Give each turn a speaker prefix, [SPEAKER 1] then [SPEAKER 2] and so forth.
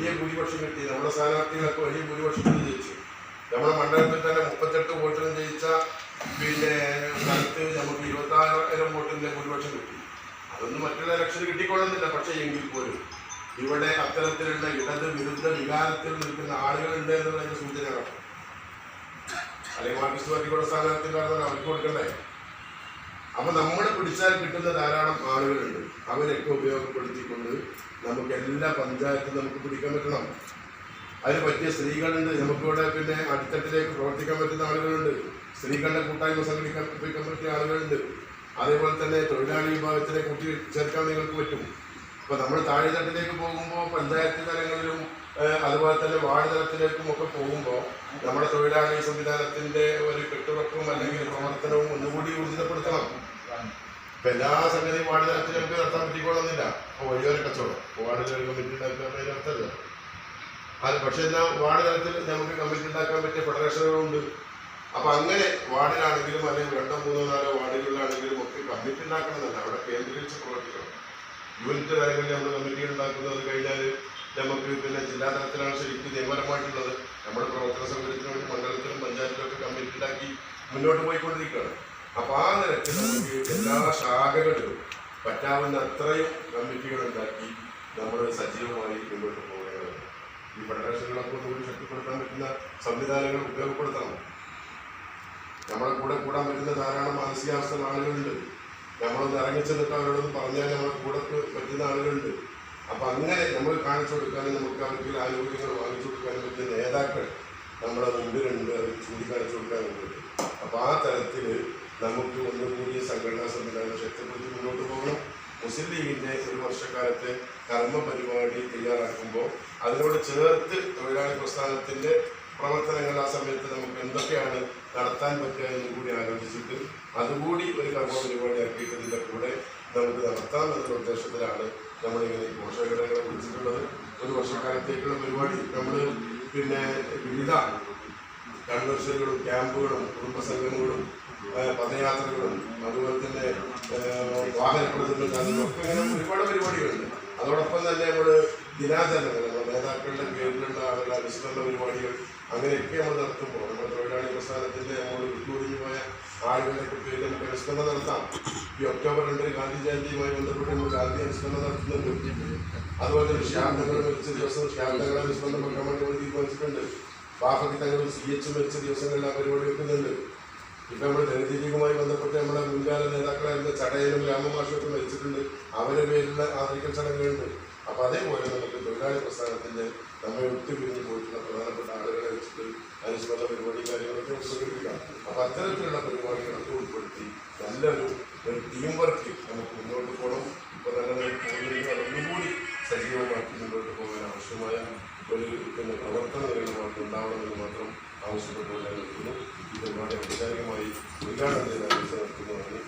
[SPEAKER 1] വലിയ ഭൂരിപക്ഷം കിട്ടി. നമ്മുടെ സ്ഥാനാർത്ഥികളൊക്കെ വലിയ ഭൂരിപക്ഷത്തിൽ ജയിച്ചു. നമ്മുടെ മണ്ഡലത്തിൽ തന്നെ 38 വോട്ടിനും ജയിച്ച സ്ഥലത്ത് നമുക്ക് 26,000 വോട്ടിന്റെ ഭൂരിപക്ഷം കിട്ടി. അതൊന്നും മറ്റുള്ള ഇലക്ഷന് കിട്ടിക്കൊള്ളുന്നില്ല. പക്ഷേ എങ്കിൽ പോലും ഇവിടെ അത്തരത്തിലുള്ള ഇടത് വിരുദ്ധ വികാരത്തിൽ നിൽക്കുന്ന ആളുകളുണ്ട് എന്നുള്ളതിന്റെ സൂചനകളാണ്. അല്ലെങ്കിൽ മാർക്സിസ്റ്റ് പാർട്ടിയുടെ സ്ഥാനാർത്ഥികളാണെന്ന് അവർക്ക് കൊടുക്കണ്ടേ? അപ്പൊ നമ്മൾ പിടിച്ചാൽ കിട്ടുന്ന ധാരാളം ആളുകളുണ്ട്. അവരൊക്കെ ഉപയോഗപ്പെടുത്തിക്കൊണ്ട് നമുക്ക് എല്ലാ പഞ്ചായത്തും നമുക്ക് പിടിക്കാൻ പറ്റണം. അതിന് പറ്റിയ സ്ത്രീകളുണ്ട്. നമുക്കിവിടെ അടിത്തട്ടിലേക്ക് പ്രവർത്തിക്കാൻ പറ്റുന്ന ആളുകളുണ്ട്. സ്ത്രീകളുടെ കൂട്ടായ്മ സംഘടിപ്പിക്കാൻ പറ്റിയ ആളുകളുണ്ട്. അതേപോലെ തന്നെ തൊഴിലാളി വിഭാഗത്തിനെ കൂട്ടി ചേർക്കാൻ നിങ്ങൾക്ക് പറ്റും. ഇപ്പൊ നമ്മൾ താഴെത്തട്ടിലേക്ക് പോകുമ്പോൾ പഞ്ചായത്ത് തലങ്ങളിലും അതുപോലെ തന്നെ വാർഡ് തലത്തിലേക്കും ഒക്കെ പോകുമ്പോൾ നമ്മുടെ തൊഴിലാളി സംവിധാനത്തിന്റെ ഒരു കെട്ടുറപ്പും അല്ലെങ്കിൽ പ്രവർത്തനവും ഒന്നുകൂടി ഊർജിതപ്പെടുത്തണം. ഇപ്പൊ എല്ലാ സംഗതിയും വാർഡ് തലത്തിൽ നമുക്ക് നടത്താൻ പറ്റിക്കൊള്ളുന്നില്ല. അപ്പൊ വഴിയോര കച്ചവടം വാർഡിൽ കമ്മിറ്റി ഉണ്ടാക്കാൻ നടത്തല്ല. അത് പക്ഷെ എന്നാൽ വാർഡ് തലത്തിൽ നമുക്ക് കമ്മിറ്റി ഉണ്ടാക്കാൻ പറ്റിയ ഫെഡറേഷനുകളുണ്ട്. അപ്പൊ അങ്ങനെ വാർഡിലാണെങ്കിലും അല്ലെങ്കിൽ 2, 3, 4 വാർഡുകളിലാണെങ്കിലും ഒക്കെ കമ്മിറ്റി ഉണ്ടാക്കണമെന്നല്ല, അവിടെ കേന്ദ്രീകരിച്ച് പ്രവർത്തിക്കണം. യൂണിറ്റ് തലങ്ങളിൽ നമ്മൾ കമ്മിറ്റി ഉണ്ടാക്കുന്നത് കഴിഞ്ഞാൽ നമുക്ക് ജില്ലാ തലത്തിലാണ് ശരിക്കും നിയമപരമായിട്ടുള്ളത്. നമ്മുടെ പ്രവർത്തന സൗകര്യത്തിന് വേണ്ടി മണ്ഡലത്തിലും പഞ്ചായത്തിലും ഒക്കെ കമ്മിറ്റി ഉണ്ടാക്കി മുന്നോട്ട് പോയിക്കൊണ്ടിരിക്കുകയാണ്. അപ്പൊ ആ നിരക്ക് നമുക്ക് എല്ലാ ശാഖകളിലും പറ്റാവുന്ന അത്രയും കമ്മിറ്റികൾ ഉണ്ടാക്കി നമ്മൾ സജീവമായി മുന്നോട്ട് പോവുകയാണ്. ഈ ഫെഡറേഷനുകളൊക്കെ കൂടി ശക്തിപ്പെടുത്താൻ പറ്റുന്ന സംവിധാനങ്ങൾ ഉപയോഗപ്പെടുത്തണം. നമ്മളെ കൂടെ കൂടാൻ പറ്റുന്ന ധാരാളം മാനസികാവസ്ഥ ആളുകളുണ്ട്. നമ്മളൊന്ന് ഇറങ്ങിച്ചെന്നിട്ട് അവരോടൊന്ന് പറഞ്ഞാൽ നമ്മളെ കൂടെ പറ്റുന്ന ആളുകളുണ്ട്. അപ്പൊ അങ്ങനെ നമ്മൾ കാണിച്ചു കൊടുക്കാനും നമുക്ക് അവർക്ക് ആനുകൂല്യങ്ങൾ വാങ്ങിച്ചു കൊടുക്കാനും പറ്റിയ നേതാക്കൾ നമ്മളെ മുമ്പിലുണ്ട്. അവർ ചൂണ്ടിക്കാണിച്ചു കൊടുക്കാനുണ്ട്. അപ്പൊ ആ തരത്തിൽ നമുക്ക് ഒന്നുകൂടി സംഘടനാ സംവിധാനം ശക്തിപ്പെടുത്തി മുന്നോട്ട് പോകണം. മുസ്ലിം ലീഗിന്റെ ഒരു വർഷക്കാലത്തെ കർമ്മ പരിപാടി തയ്യാറാക്കുമ്പോൾ അതിനോട് ചേർത്ത് തൊഴിലാളി പ്രസ്ഥാനത്തിന്റെ പ്രവർത്തനങ്ങൾ ആ സമയത്ത് നമുക്ക് എന്തൊക്കെയാണ് നടത്താൻ പറ്റുക എന്നും കൂടി ആലോചിച്ചിട്ട് അതുകൂടി ഒരു കർമ്മ പരിപാടി ആക്കിയിട്ടതിൻ്റെ കൂടെ നമുക്ക് നടത്താം എന്നുള്ള ഉദ്ദേശത്തിലാണ് നമ്മളിങ്ങനെ ഈ പോഷകഘടകങ്ങളെ വിളിച്ചിട്ടുള്ളത്. ഒരു വർഷക്കാലത്തേക്കുള്ള പരിപാടി നമ്മൾ വിവിധ കൺവെൻഷനുകളും ക്യാമ്പുകളും കുടുംബസംഘങ്ങളും പദയാത്രകളും അതുപോലെ തന്നെ വാഹന പ്രദർശനങ്ങളും ഒക്കെ ഇങ്ങനെ ഒരുപാട് പരിപാടികളുണ്ട്. അതോടൊപ്പം തന്നെ നമ്മൾ ദിനാചരണങ്ങൾ നേതാക്കളുടെ പേരിലുള്ള അവരുടെ അനുസ്മരണ പരിപാടികൾ അങ്ങനെയൊക്കെ നമ്മൾ നടത്തുമ്പോൾ നമ്മുടെ തൊഴിലാളി പ്രസ്ഥാനത്തിന്റെ നമ്മൾ വിട്ടുകൊടിഞ്ഞു പോയ ആളുകളുടെ പേരിൽ നമുക്ക് അനുസ്മരണം നടത്താം. ഈ ഒക്ടോബർ 2 ഗാന്ധി ജയന്തിയുമായി ബന്ധപ്പെട്ട് നമ്മൾ ഗാന്ധി അനുസ്മരണം നടത്തുന്നുണ്ട്. അതുപോലെ തന്നെ ശ്യാന്തങ്ങൾ മരിച്ച ദിവസം ശ്യാന്തങ്ങളെ അനുസ്മരണം വെക്കാൻ വേണ്ടി നമ്മൾ തീരുമാനിച്ചിട്ടുണ്ട്. ബാഫകിത്തങ്ങളും CH മരിച്ച ദിവസങ്ങളിൽ ആ പരിപാടി വെക്കുന്നുണ്ട്. ഇപ്പം നമ്മൾ ദളിതീയവുമായി ബന്ധപ്പെട്ട് നമ്മുടെ മുൻകാല നേതാക്കളായിരുന്ന ചടയനും രാമമാഷൊക്കെ മരിച്ചിട്ടുണ്ട്. അവരുടെ പേരിൽ ആദരിക്കൽ ചടങ്ങുകളുണ്ട്. അപ്പൊ അതേപോലെ നമുക്ക് തൊഴിലാളി പ്രസ്ഥാനത്തിന്റെ നമ്മെ ഒത്തുപിരിഞ്ഞ് പോയിട്ടുള്ള പ്രധാനപ്പെട്ട ആളുകളെ വെച്ചിട്ട് അനുസ്മരണ പരിപാടി കാര്യങ്ങളൊക്കെ സംഘടിപ്പിക്കാം. അപ്പൊ അത്തരത്തിലുള്ള പരിപാടികളൊക്കെ ഉൾപ്പെടുത്തി നല്ലൊരു ടീം വർക്ക് നമുക്ക് മുന്നോട്ട് പോകണം. ഇപ്പൊ തന്നെ ഒന്നുകൂടി സജീവമാക്കി മുന്നോട്ട് പോകാൻ ആവശ്യമായ ഒരു പ്രവർത്തന നിലപാട് ഉണ്ടാവണമെന്ന് മാത്രം ആവശ്യപ്പെട്ടുകൊണ്ട് നിൽക്കുന്നു. ഈ പരിപാടി ഔപചാരികമായി ഉദ്ഘാടനം ചെയ്ത നടത്തുന്നതാണ്.